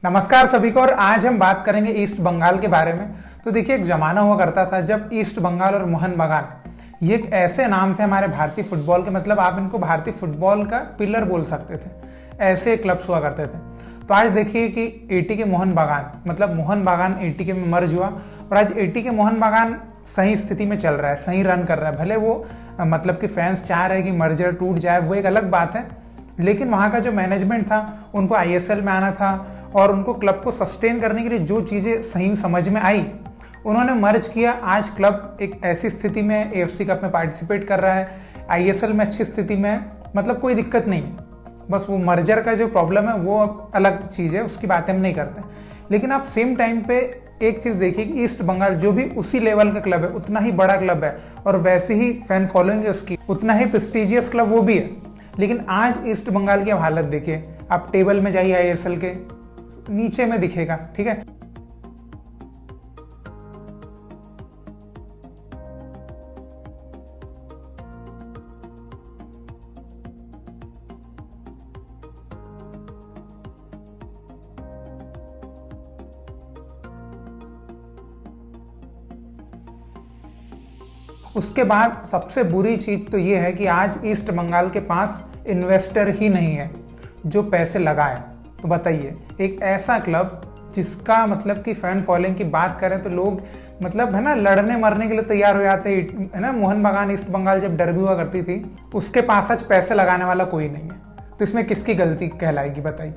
नमस्कार सभी को। और आज हम बात करेंगे ईस्ट बंगाल के बारे में। तो देखिए, एक जमाना हुआ करता था जब ईस्ट बंगाल और मोहन बागान ये एक ऐसे नाम थे हमारे भारतीय फुटबॉल के, मतलब आप इनको भारतीय फुटबॉल का पिलर बोल सकते थे। ऐसे क्लब्स हुआ करते थे। तो आज देखिए कि एटी के मोहन बागान, मतलब मोहन बागान एटी के में मर्ज हुआ और आज एटी के मोहन बागान सही स्थिति में चल रहा है, सही रन कर रहा है। भले वो मतलब कि फैंस चाह रहे हैं कि मर्जर टूट जाए, वो एक अलग बात है, लेकिन वहाँ का जो मैनेजमेंट था, उनको आईएसएल में आना था और उनको क्लब को सस्टेन करने के लिए जो चीज़ें सही समझ में आई उन्होंने मर्ज किया। आज क्लब एक ऐसी स्थिति में एएफसी कप में पार्टिसिपेट कर रहा है, आईएसएल में अच्छी स्थिति में है, मतलब कोई दिक्कत नहीं है। बस वो मर्जर का जो प्रॉब्लम है वो अलग चीज़ है, उसकी बातें हम नहीं करते। लेकिन आप सेम टाइम पे एक चीज़ देखिए कि ईस्ट बंगाल जो भी उसी लेवल का क्लब है, उतना ही बड़ा क्लब है और वैसे ही फैन फॉलोइंग है उसकी, उतना ही प्रेस्टिजियस क्लब वो भी है। लेकिन आज ईस्ट बंगाल की हालत देखिए, आप टेबल में जाइए आईएसएल के नीचे में दिखेगा, ठीक है। उसके बाद सबसे बुरी चीज तो ये है कि आज ईस्ट बंगाल के पास इन्वेस्टर ही नहीं है जो पैसे लगाए। तो बताइए, एक ऐसा क्लब जिसका मतलब कि फैन फॉलोइंग की बात करें तो लोग मतलब है ना लड़ने मरने के लिए तैयार हो जाते हैं, है ना। मोहन बागान ईस्ट बंगाल जब डर्बी हुआ करती थी, उसके पास आज पैसे लगाने वाला कोई नहीं है। तो इसमें किसकी गलती कहलाएगी बताइए।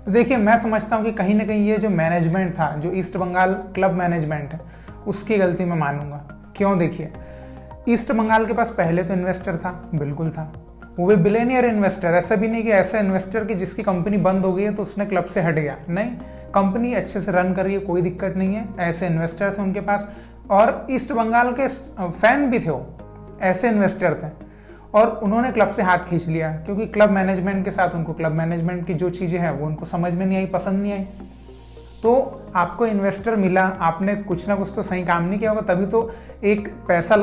तो देखिए, मैं समझता हूँ कि कहीं ना कहीं ये जो मैनेजमेंट था, जो ईस्ट बंगाल क्लब मैनेजमेंट है, उसकी गलती मैं मानूंगा। क्यों? देखिए, ईस्ट बंगाल के पास पहले तो इन्वेस्टर था, बिल्कुल था, वो भी बिलियनियर इन्वेस्टर। ऐसा भी नहीं कि ऐसा इन्वेस्टर कि जिसकी कंपनी बंद हो गई है तो उसने क्लब से हट गया, नहीं, कंपनी अच्छे से रन कर रही है, कोई दिक्कत नहीं है। ऐसे इन्वेस्टर थे उनके पास और ईस्ट बंगाल के फैन भी थे, वो ऐसे इन्वेस्टर थे और उन्होंने क्लब से हाथ खींच लिया क्योंकि क्लब मैनेजमेंट के साथ उनको क्लब मैनेजमेंट की जो चीज़ें हैं वो उनको समझ में नहीं आई, पसंद नहीं आई। तो आपको इन्वेस्टर मिला, आपने कुछ ना कुछ तो सही काम नहीं किया होगा, तभी तो एक पैसा।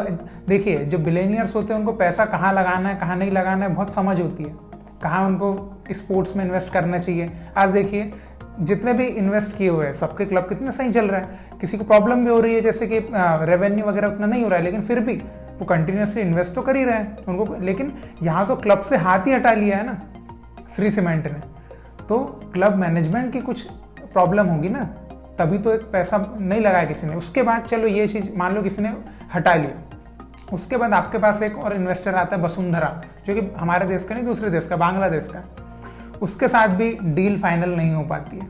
देखिए, जो बिलियनियर्स होते हैं उनको पैसा कहाँ लगाना है कहाँ नहीं लगाना है बहुत समझ होती है, कहाँ उनको स्पोर्ट्स में इन्वेस्ट करना चाहिए। आज देखिए, जितने भी इन्वेस्ट किए हुए हैं सबके क्लब कितने सही चल रहा है। किसी को प्रॉब्लम भी हो रही है, जैसे कि रेवेन्यू वगैरह उतना नहीं हो रहा है, लेकिन फिर भी वो कंटिन्यूसली इन्वेस्ट तो कर ही रहे हैं उनको। लेकिन यहाँ तो क्लब से हाथ ही हटा लिया है ना श्री सीमेंट ने, तो क्लब मैनेजमेंट की कुछ प्रॉब्लम होगी ना, तभी तो एक पैसा नहीं लगाया किसी ने। उसके बाद चलो ये चीज़ मान लो किसी ने हटा लिया, उसके बाद आपके पास एक और इन्वेस्टर आता है वसुंधरा, जो कि हमारे देश का नहीं, दूसरे देश का, बांग्लादेश का। उसके साथ भी डील फाइनल नहीं हो पाती है,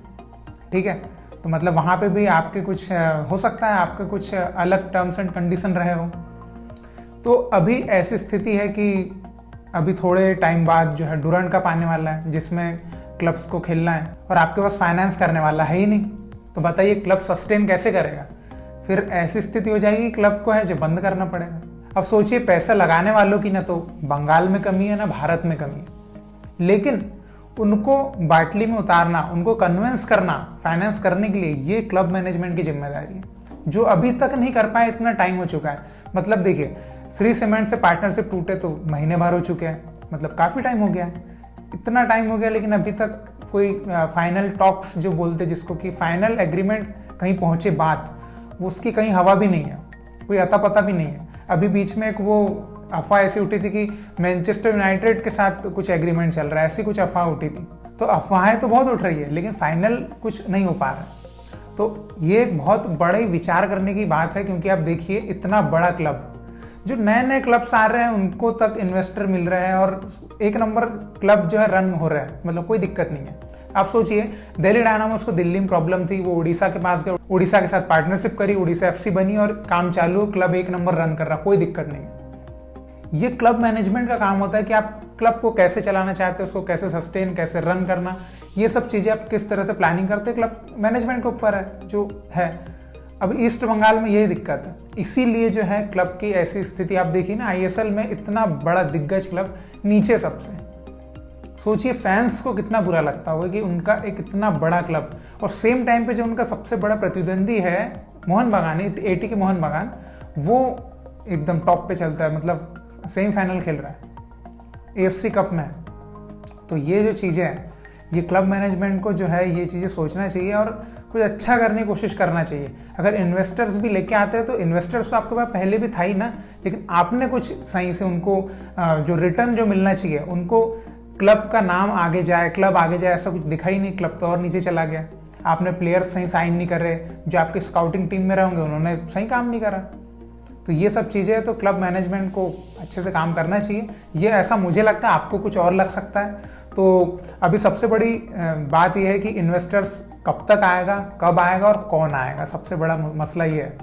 ठीक है। तो मतलब वहाँ पे भी आपके कुछ हो सकता है, आपके कुछ अलग टर्म्स एंड कंडीशन रहे हो। तो अभी ऐसी स्थिति है कि अभी थोड़े टाइम बाद जो है डूरंड कप आने वाला है, जिसमें क्लब्स को खेलना है और आपके पास फाइनेंस करने वाला है ही नहीं। तो बताइए क्लब सस्टेन कैसे करेगा? फिर ऐसी स्थिति हो जाएगी क्लब को है जो बंद करना पड़ेगा। अब सोचिए, पैसा लगाने वालों की ना तो बंगाल में कमी है ना भारत में कमी है, लेकिन उनको बाटली में उतारना, उनको कन्विंस करना फाइनेंस करने के लिए, ये क्लब मैनेजमेंट की जिम्मेदारी है, जो अभी तक नहीं कर पाए। इतना टाइम हो चुका है। मतलब देखिए, श्री सीमेंट से पार्टनरशिप टूटे तो महीने भर हो चुके हैं, मतलब काफ़ी टाइम हो गया है, इतना टाइम हो गया, लेकिन अभी तक कोई फाइनल टॉक्स जो बोलते, जिसको कि फाइनल एग्रीमेंट कहीं पहुंचे बात, वो उसकी कहीं हवा भी नहीं है, कोई अता पता भी नहीं है। अभी बीच में एक वो अफवाह ऐसी उठी थी कि मैनचेस्टर यूनाइटेड के साथ कुछ एग्रीमेंट चल रहा है, ऐसी कुछ अफवाह उठी थी। तो अफवाहें तो बहुत उठ रही है, लेकिन फाइनल कुछ नहीं हो पा रहा। तो ये एक बहुत बड़े विचार करने की बात है, क्योंकि आप देखिए, इतना बड़ा क्लब, जो नए नए क्लब्स आ रहे हैं उनको तक इन्वेस्टर मिल रहे हैं और एक नंबर क्लब जो है रन हो रहा है, मतलब कोई दिक्कत नहीं है। आप सोचिए, दिल्ली डायनामोस को दिल्ली में प्रॉब्लम थी, वो उड़ीसा के पास गए, उड़ीसा के साथ पार्टनरशिप करी, उड़ीसा एफसी बनी और काम चालू, क्लब एक नंबर रन कर रहा, कोई दिक्कत नहीं है। ये क्लब मैनेजमेंट का काम होता है कि आप क्लब को कैसे चलाना चाहते हैं, उसको कैसे सस्टेन, कैसे रन करना, ये सब चीज़ें आप किस तरह से प्लानिंग करते हैं, क्लब मैनेजमेंट के ऊपर है जो है। अब ईस्ट बंगाल में यही दिक्कत है, इसीलिए जो है क्लब की ऐसी स्थिति आप देखिए ना, आईएसएल में इतना बड़ा दिग्गज क्लब नीचे सबसे। सोचिए फैंस को कितना बुरा लगता होगा कि उनका एक इतना बड़ा क्लब, और सेम टाइम पे जो उनका सबसे बड़ा प्रतिद्वंदी है मोहन बागान, एटी के मोहन बागान, वो एकदम टॉप पे चलता है, मतलब सेमीफाइनल खेल रहा है, एएफसी कप में। तो ये जो चीज़ें हैं, ये क्लब मैनेजमेंट को जो है ये चीज़ें सोचना चाहिए और कुछ अच्छा करने की कोशिश करना चाहिए। अगर इन्वेस्टर्स भी लेके आते हैं तो इन्वेस्टर्स तो आपके पास पहले भी था ही ना, लेकिन आपने कुछ सही से उनको जो रिटर्न जो मिलना चाहिए, उनको क्लब का नाम आगे जाए, क्लब आगे जाए, ऐसा कुछ दिखा ही नहीं। क्लब तो और नीचे चला गया। आपने प्लेयर्स सही साइन नहीं कर रहे, जो आपके स्काउटिंग टीम में रहेंगे उन्होंने सही काम नहीं करा। तो ये सब चीज़ें तो क्लब मैनेजमेंट को अच्छे से काम करना चाहिए। ये ऐसा मुझे लगता है, आपको कुछ और लग सकता है। तो अभी सबसे बड़ी बात यह है कि इन्वेस्टर्स कब तक आएगा, कब आएगा और कौन आएगा, सबसे बड़ा मसला ये है।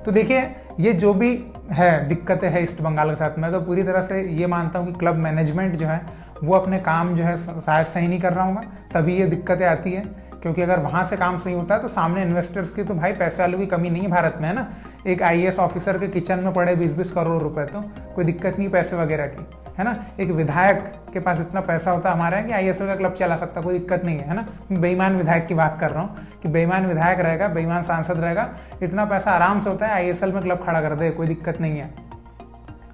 तो देखिए, ये जो भी है दिक्कतें हैं ईस्ट बंगाल के साथ, मैं तो पूरी तरह से ये मानता हूँ कि क्लब मैनेजमेंट जो है वो अपने काम जो है शायद सही नहीं कर रहा होगा, तभी ये दिक्कतें आती है। क्योंकि अगर वहाँ से काम सही होता है तो सामने इन्वेस्टर्स की तो भाई पैसे वालों की कमी नहीं है भारत में, है ना। एक IAS ऑफिसर के किचन में पड़े 20-20 करोड़ रुपए, तो कोई दिक्कत नहीं पैसे वगैरह की, है ना। एक विधायक के पास इतना पैसा होता है हमारे यहाँ कि ISL का क्लब चला सकता, कोई दिक्कत नहीं है ना। बेईमान विधायक की बात कर रहा हूँ कि बेईमान विधायक रहेगा, बेईमान सांसद रहेगा, इतना पैसा आराम से होता है, ISL में क्लब खड़ा कर दे, कोई दिक्कत नहीं है।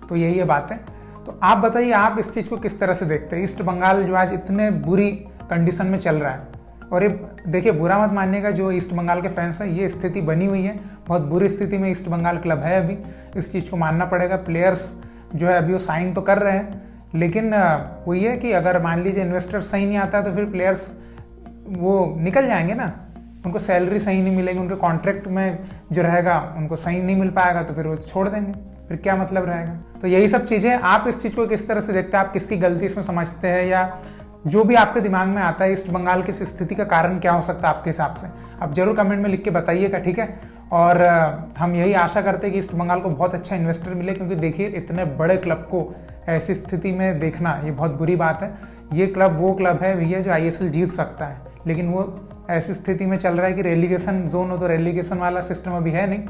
तो यही है बात है। तो आप बताइए, आप इस चीज़ को किस तरह से देखते हैं? ईस्ट बंगाल जो आज इतने बुरी कंडीशन में चल रहा है, और ये देखिए बुरा मत मानिएगा जो ईस्ट बंगाल के फैंस हैं, ये स्थिति बनी हुई है, बहुत बुरी स्थिति में ईस्ट बंगाल क्लब है अभी, इस चीज़ को मानना पड़ेगा। प्लेयर्स जो है अभी वो साइन तो कर रहे हैं, लेकिन वो ये है कि अगर मान लीजिए इन्वेस्टर सही नहीं आता तो फिर प्लेयर्स वो निकल जाएंगे ना, उनको सैलरी सही नहीं मिलेगी, उनके कॉन्ट्रैक्ट में जो रहेगा उनको सही नहीं मिल पाएगा, तो फिर वो छोड़ देंगे, फिर क्या मतलब रहेगा। तो यही सब चीज़ें, आप इस चीज़ को किस तरह से देखते हैं, आप किसकी गलती इसमें समझते हैं, या जो भी आपके दिमाग में आता है ईस्ट बंगाल की स्थिति का कारण क्या हो सकता है आपके हिसाब से, आप जरूर कमेंट में लिख के बताइएगा, ठीक है। और हम यही आशा करते हैं कि ईस्ट बंगाल को बहुत अच्छा इन्वेस्टर मिले, क्योंकि देखिए इतने बड़े क्लब को ऐसी स्थिति में देखना ये बहुत बुरी बात है। ये क्लब वो क्लब है भैया जो ISL जीत सकता है, लेकिन वो ऐसी स्थिति में चल रहा है कि रेलीगेशन जोन हो, तो रेलीगेशन वाला सिस्टम अभी है नहीं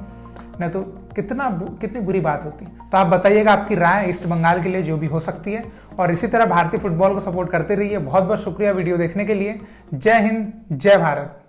तो कितनी बुरी बात होती। तो आप बताइएगा आपकी राय ईस्ट बंगाल के लिए जो भी हो सकती है, और इसी तरह भारतीय फुटबॉल को सपोर्ट करते रहिए। बहुत बहुत शुक्रिया वीडियो देखने के लिए। जय हिंद, जय भारत।